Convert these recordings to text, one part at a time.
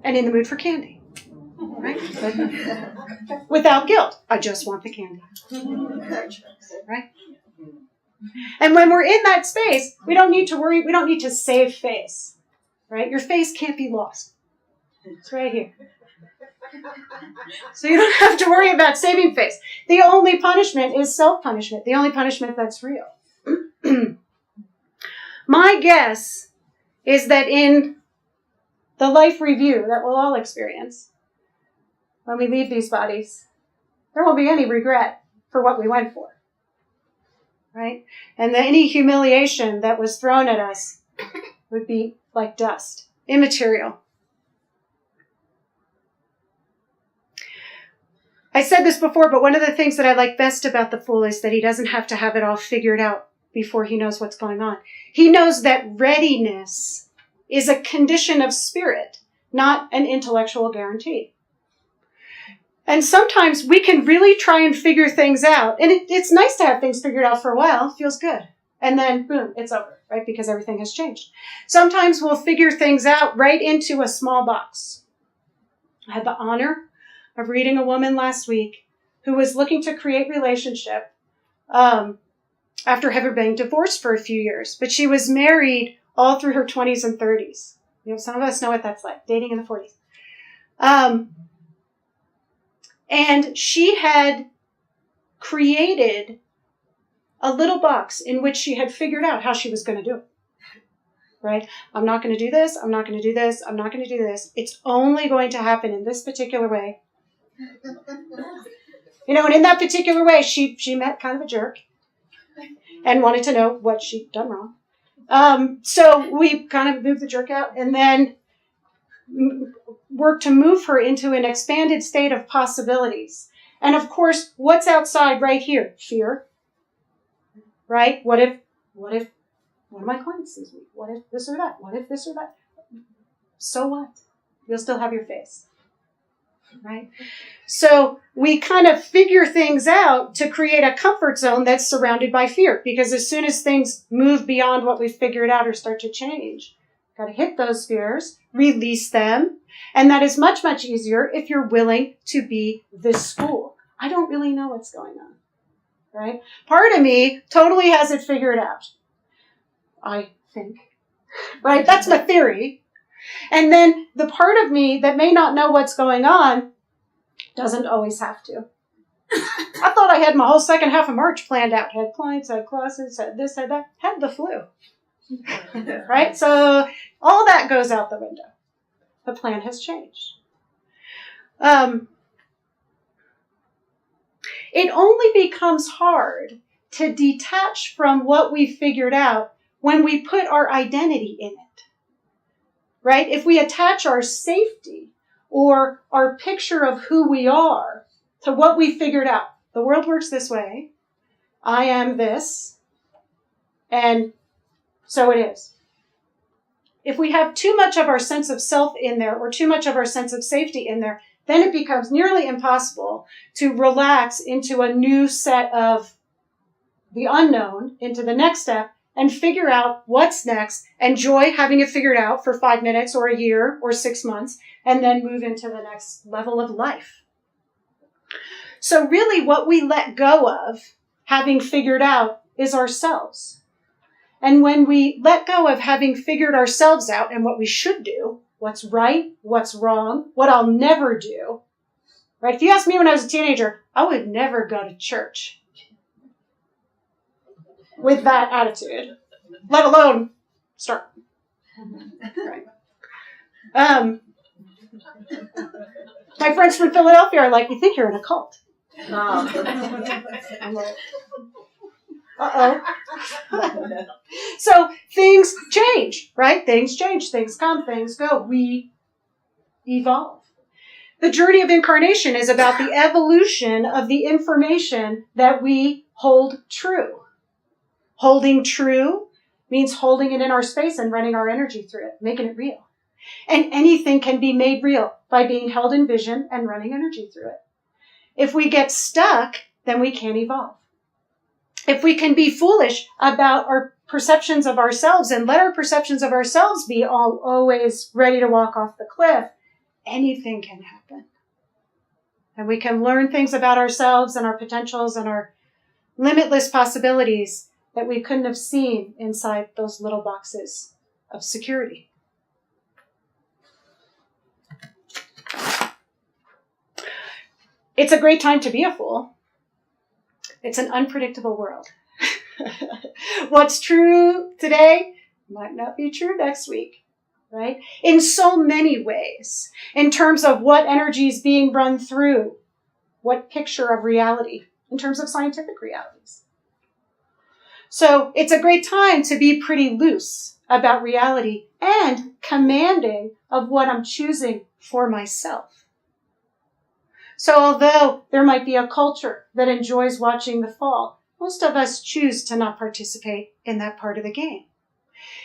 and in the mood for candy. Right? Without guilt. I just want the candy. Right? And when we're in that space, we don't need to worry. We don't need to save face. Right? Your face can't be lost. It's right here. So you don't have to worry about saving face. The only punishment is self-punishment. The only punishment that's real. My guess is that in the life review that we'll all experience, when we leave these bodies, there won't be any regret for what we went for. Right? And any humiliation that was thrown at us would be like dust, immaterial. I said this before, but one of the things that I like best about the Fool is that he doesn't have to have it all figured out before he knows what's going on. He knows that readiness is a condition of spirit, not an intellectual guarantee. And sometimes we can really try and figure things out. And it's nice to have things figured out for a while. It feels good. And then, boom, it's over, right? Because everything has changed. Sometimes we'll figure things out right into a small box. I had the honor of reading a woman last week who was looking to create relationship after having been divorced for a few years. But she was married all through her 20s and 30s. You know, some of us know what that's like, dating in the 40s. And she had created a little box in which she had figured out how she was going to do it. Right? I'm not going to do this. I'm not going to do this. I'm not going to do this. It's only going to happen in this particular way. You know, and in that particular way, she met kind of a jerk and wanted to know what she'd done wrong. So we kind of moved the jerk out and then worked to move her into an expanded state of possibilities. And of course, what's outside right here? Fear. Right? What if one of my clients sees me? What if this or that? What if this or that? So what? You'll still have your face. Right? So we kind of figure things out to create a comfort zone that's surrounded by fear. Because as soon as things move beyond what we've figured out or start to change, got to hit those fears, release them. And that is much, much easier if you're willing to be this fool. I don't really know what's going on. Right? Part of me totally has it figured out. I think. Right? That's my theory. And then the part of me that may not know what's going on doesn't always have to. I thought I had my whole second half of March planned out. Had clients, had classes, had this, had that, had the flu. Right? So all that goes out the window. The plan has changed. It only becomes hard to detach from what we figured out when we put our identity in it. Right? If we attach our safety or our picture of who we are to what we figured out. The world works this way. I am this. And so it is. If we have too much of our sense of self in there or too much of our sense of safety in there, then it becomes nearly impossible to relax into a new set of the unknown, into the next step, and figure out what's next, enjoy having it figured out for 5 minutes or a year or 6 months, and then move into the next level of life. So really what we let go of, having figured out, is ourselves. And when we let go of having figured ourselves out and what we should do, what's right, what's wrong, what I'll never do, right? If you asked me when I was a teenager, I would never go to church with that attitude, let alone start. Right. My friends from Philadelphia are like, we think you're in a cult. I'm like, uh-oh. So things change, right? Things change, things come, things go. We evolve. The journey of incarnation is about the evolution of the information that we hold true. Holding true means holding it in our space and running our energy through it, making it real. And anything can be made real by being held in vision and running energy through it. If we get stuck, then we can't evolve. If we can be foolish about our perceptions of ourselves and let our perceptions of ourselves be always ready to walk off the cliff, anything can happen. And we can learn things about ourselves and our potentials and our limitless possibilities that we couldn't have seen inside those little boxes of security. It's a great time to be a fool. It's an unpredictable world. What's true today might not be true next week, right? In so many ways, in terms of what energy is being run through, what picture of reality, in terms of scientific realities. So it's a great time to be pretty loose about reality and commanding of what I'm choosing for myself. So although there might be a culture that enjoys watching the fall, most of us choose to not participate in that part of the game.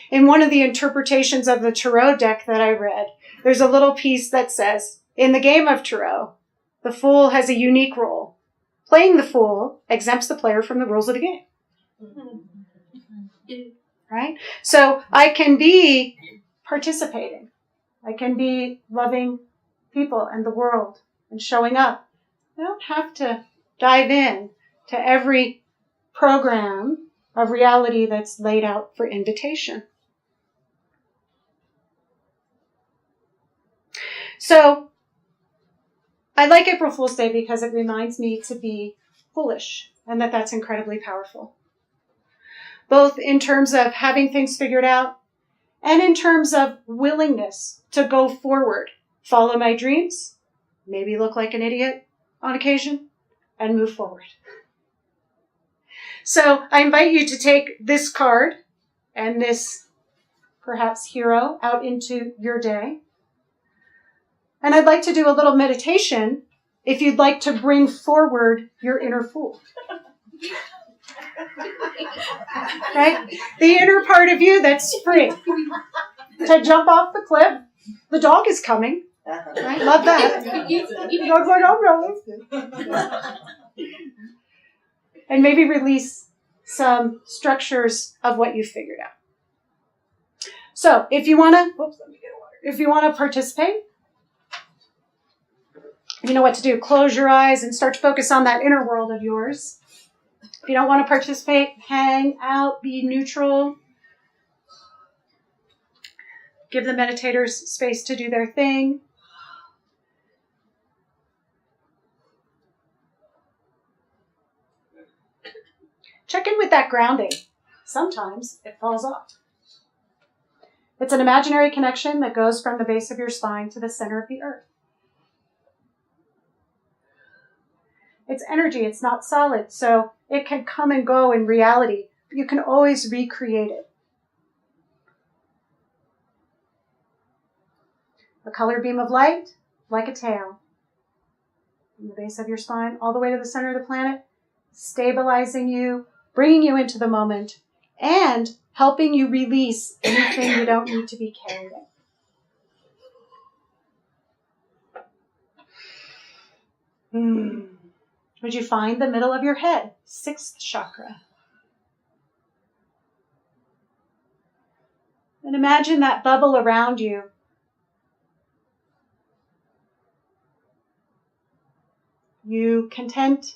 In one of the interpretations of the Tarot deck that I read, there's a little piece that says, in the game of Tarot, the fool has a unique role. Playing the fool exempts the player from the rules of the game. Right? So I can be participating. I can be loving people and the world and showing up. I don't have to dive in to every program of reality that's laid out for invitation. So I like April Fool's Day because it reminds me to be foolish and that that's incredibly powerful. Both in terms of having things figured out and in terms of willingness to go forward, follow my dreams, maybe look like an idiot on occasion, and move forward. So I invite you to take this card and this perhaps hero out into your day. And I'd like to do a little meditation if you'd like to bring forward your inner fool. Right? The inner part of you that's free to jump off the cliff. The dog is coming. Right? Love that. The dog's like, oh no. And maybe release some structures of what you figured out. So if you want to participate, you know what to do. Close your eyes and start to focus on that inner world of yours. If you don't want to participate, hang out, be neutral. Give the meditators space to do their thing. Check in with that grounding. Sometimes it falls off. It's an imaginary connection that goes from the base of your spine to the center of the earth. It's energy, it's not solid, so it can come and go in reality. You can always recreate it. A color beam of light, like a tail, from the base of your spine all the way to the center of the planet, stabilizing you, bringing you into the moment, and helping you release anything you don't need to be carrying. Would you find the middle of your head, 6th chakra? And imagine that bubble around you. You content,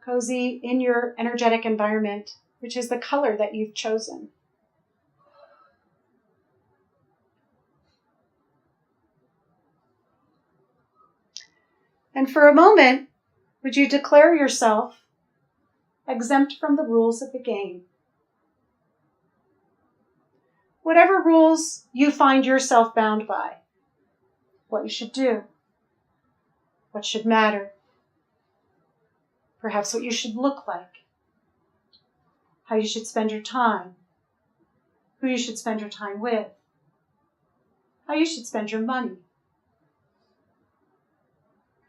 cozy in your energetic environment, which is the color that you've chosen. And for a moment, would you declare yourself exempt from the rules of the game? Whatever rules you find yourself bound by, what you should do, what should matter, perhaps what you should look like, how you should spend your time, who you should spend your time with, how you should spend your money,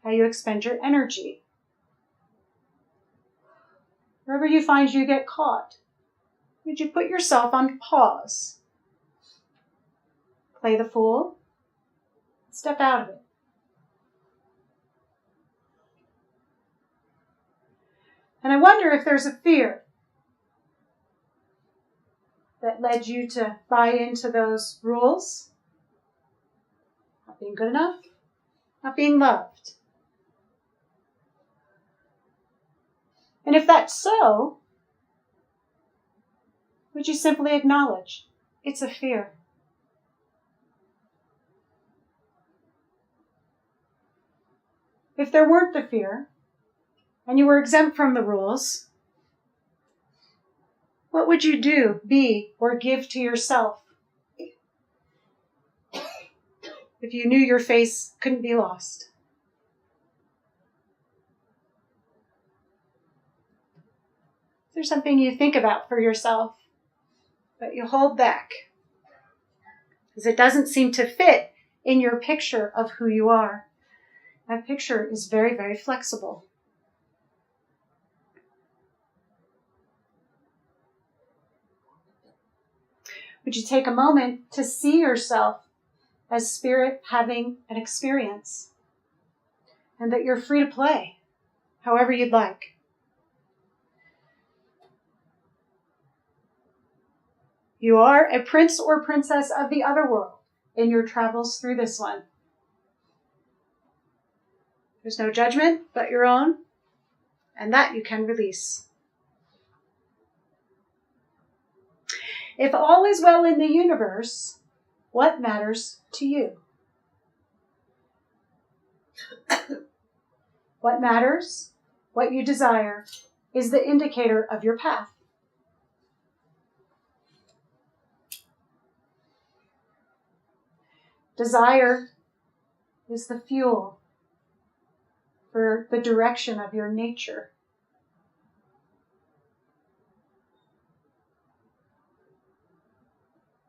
how you expend your energy. Wherever you find you get caught, would you put yourself on pause? Play the fool, step out of it. And I wonder if there's a fear that led you to buy into those rules? Not being good enough? Not being loved? And if that's so, would you simply acknowledge it's a fear? If there weren't the fear, and you were exempt from the rules, what would you do, be, or give to yourself if you knew your face couldn't be lost? Is there something you think about for yourself, but you hold back because it doesn't seem to fit in your picture of who you are? That picture is very, very flexible. Would you take a moment to see yourself as spirit having an experience, and that you're free to play however you'd like? You are a prince or princess of the other world in your travels through this one. There's no judgment but your own, and that you can release. If all is well in the universe, what matters to you? What matters, what you desire, is the indicator of your path. Desire is the fuel for the direction of your nature.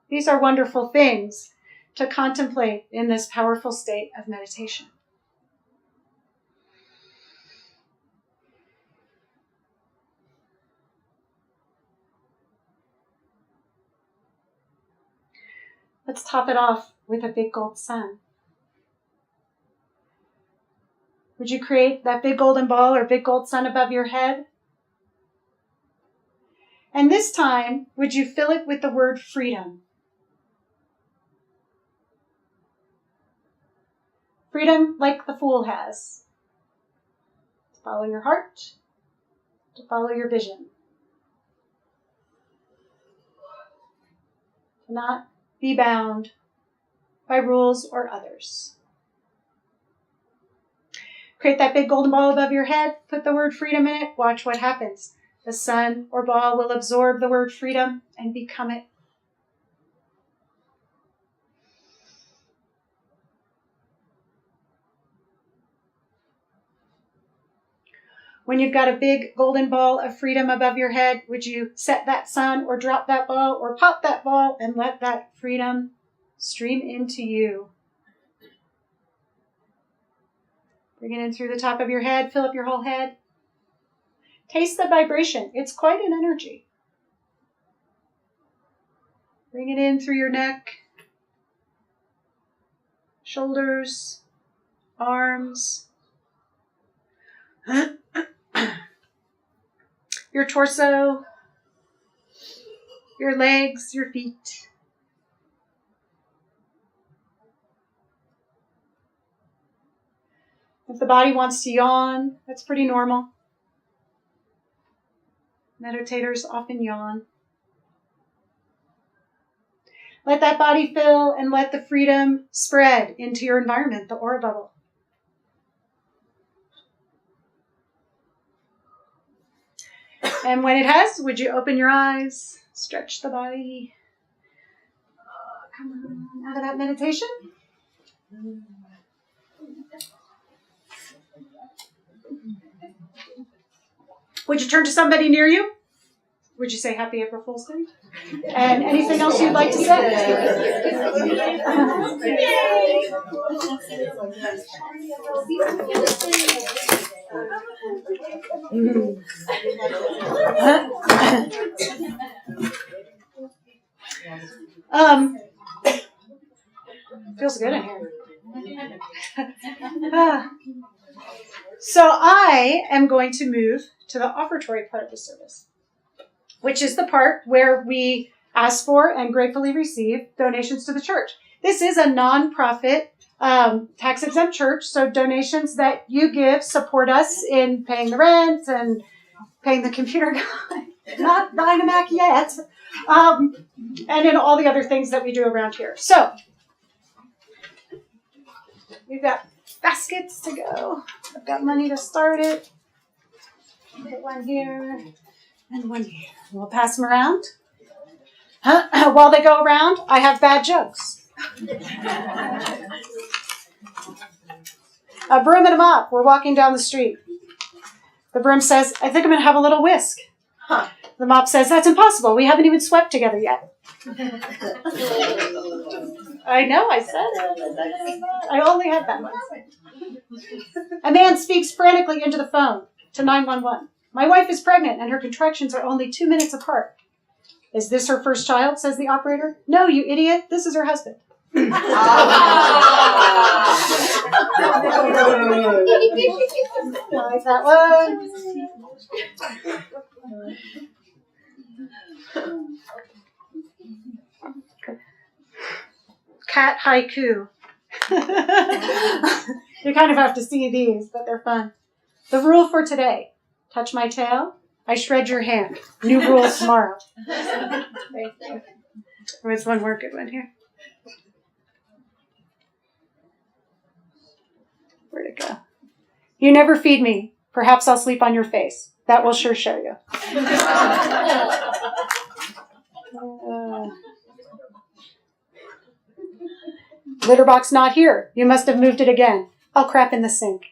These are wonderful things to contemplate in this powerful state of meditation. Let's top it off with a big gold sun. Would you create that big golden ball or big gold sun above your head? And this time, would you fill it with the word freedom? Freedom like the Fool has. To follow your heart, to follow your vision. To not be bound by rules or others. Create that big golden ball above your head, put the word freedom in it, watch what happens. The sun or ball will absorb the word freedom and become it. When you've got a big golden ball of freedom above your head, would you set that sun or drop that ball or pop that ball and let that freedom stream into you? Bring it in through the top of your head, fill up your whole head. Taste the vibration. It's quite an energy. Bring it in through your neck, shoulders, arms, your torso, your legs, your feet. If the body wants to yawn, that's pretty normal. Meditators often yawn. Let that body fill and let the freedom spread into your environment, the aura bubble. And when it has, would you open your eyes, stretch the body, come on out of that meditation. Would you turn to somebody near you? Would you say Happy April Fool's Day? And anything else you'd like to say? Feels good in here. So I am going to move to the offertory part of the service, which is the part where we ask for and gratefully receive donations to the church. This is a nonprofit, tax-exempt church, so donations that you give support us in paying the rent and paying the computer guy, not buying a Mac yet, and in all the other things that we do around here. So, we've got baskets to go. I've got money to start it. Put one here and one here. We'll pass them around. While they go around, I have bad jokes. A broom and a mop. We're walking down the street. The broom says, I think I'm going to have a little whisk. Huh. The mop says, that's impossible. We haven't even swept together yet. I know, I said it. I only had that one. A man speaks frantically into the phone to 911. My wife is pregnant and her contractions are only 2 minutes apart. Is this her first child, says the operator. No, you idiot. This is her husband. Like that one. Cat haiku. You kind of have to see these, but they're fun. The rule for today. Touch my tail, I shred your hand. New rules tomorrow. There's one more good one here. Where'd it go? You never feed me. Perhaps I'll sleep on your face. That will sure show you. Litter box not here. You must have moved it again. I'll crap in the sink.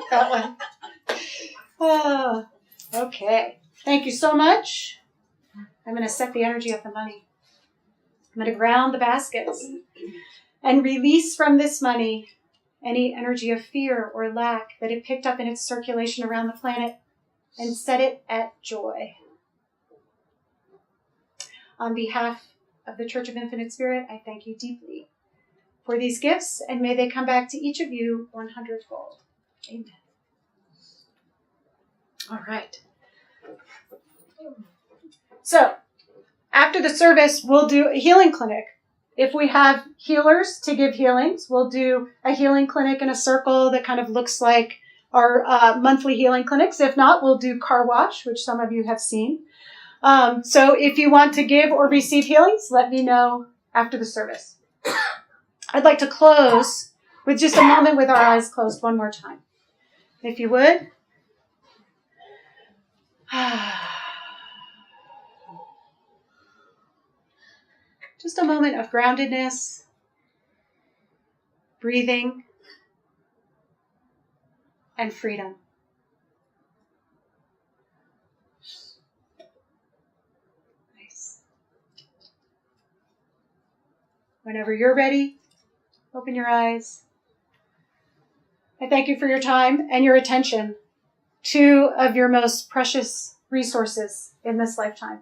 That one. Okay. Thank you so much. I'm going to set the energy of the money. I'm going to ground the baskets and release from this money any energy of fear or lack that it picked up in its circulation around the planet and set it at joy. On behalf of the Church of Infinite Spirit, I thank you deeply for these gifts, and may they come back to each of you 100-fold. Amen. All right. So, after the service, we'll do a healing clinic. If we have healers to give healings, we'll do a healing clinic in a circle that kind of looks like our monthly healing clinics. If not, we'll do car wash, which some of you have seen. So if you want to give or receive healings, let me know after the service. I'd like to close with just a moment with our eyes closed one more time. If you would. Just a moment of groundedness, breathing, and freedom. Nice. Whenever you're ready, open your eyes. I thank you for your time and your attention, two of your most precious resources in this lifetime.